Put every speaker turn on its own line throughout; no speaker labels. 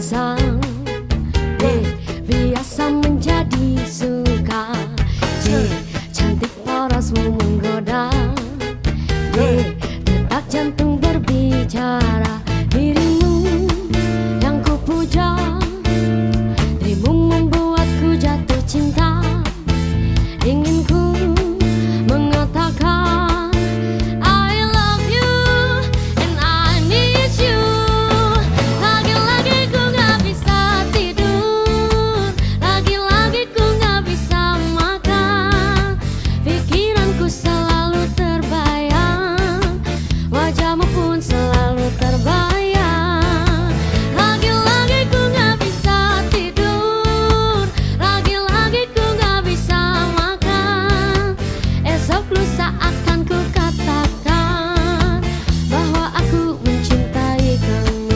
biasa, biasa menjadi suka. Cantik parasmu menggoda, detak jantung berbicara. Dirimu yang ku puja, dirimu membuatku jatuh cinta. Ingin ku mengatakan I love you and I need you. Lagi-lagi ku gak bisa tidur, lagi-lagi ku gak bisa makan. Pikiranku selalu terbayang, wajahmu pun selalu terbayang. Lagi-lagi ku gak bisa tidur, lagi-lagi ku gak bisa makan. Esok lusa akan ku katakan bahwa aku mencintai kamu.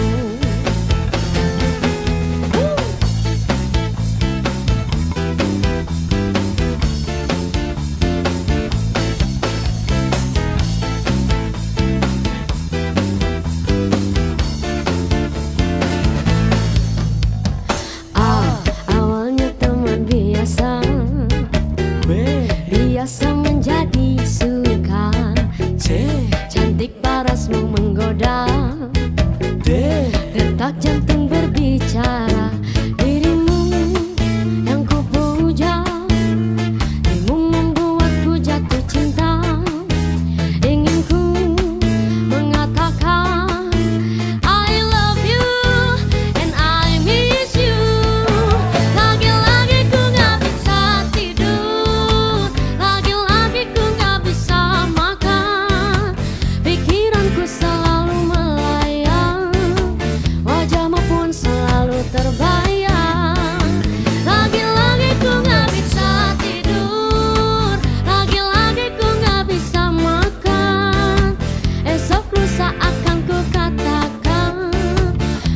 Awalnya teman biasa, biasa menjadi suka. Cantik parasmu menggoda, detak jantung berbicara. Dirimu yang ku puja, dirimu membuatku jatuh cinta. Ingin ku mengatakan I love you and I miss you. Lagi-lagi ku gak bisa tidur, lagi-lagi ku gak bisa makan. Pikiranku selalu melayang, wajahmu pun selalu terbayang. Lagi-lagi ku gak bisa tidur, lagi-lagi ku gak bisa makan. Esok lusa akan ku katakan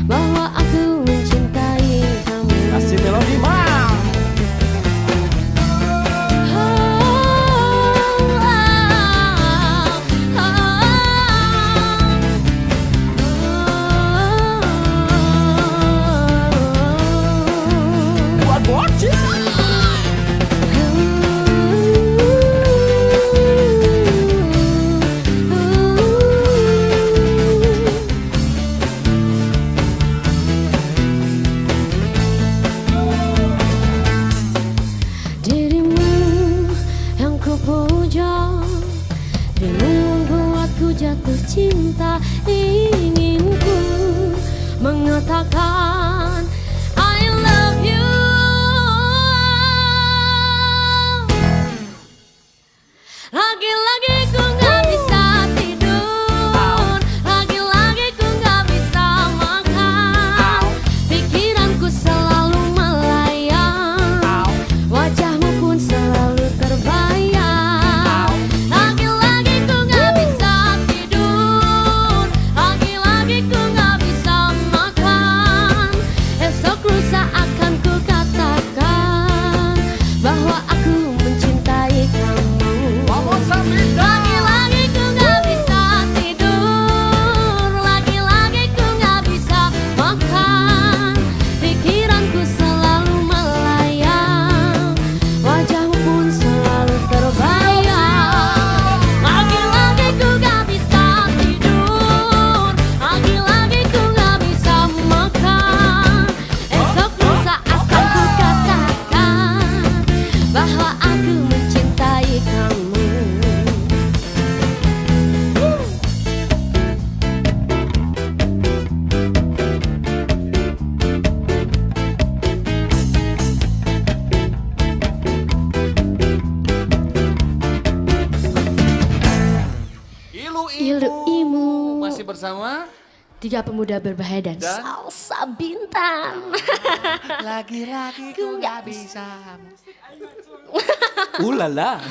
bahwa aku mencintai kamu.
Kasih melodi Mang. Buat bocil.
Dirimu yang ku puja, dirimu membuatku jatuh cinta. Ingin ku mengatakan I love you. Lagi-lagi ku gak bisa tidur, lagi-lagi ku gak bisa makan. Pikiranku selalu melayang, wajahmu pun selalu terbayang. Lagi-lagi ku gak bisa tidur, lagi-lagi ku gak bisa makan. Esok lusa akan ku katakan bahwa aku mencintai kamu.
Vamos Sambita.
Lagi-lagi ku gak bisa tidur, lagi-lagi ku gak bisa makan. Pikiranku selalu melayang, wajahmu pun selalu terbayang. Lagi-lagi ku gak bisa tidur, lagi-lagi ku gak bisa makan. Esok lusa akan ku katakan bahwa aku mencintai kamu. Ilu Imu.
Masih bersama
Tiga pemuda berbahaya dan
Dan?
salsa bintang.
lagi-lagi
Ku
ku
gak
gak bisa. Ulala.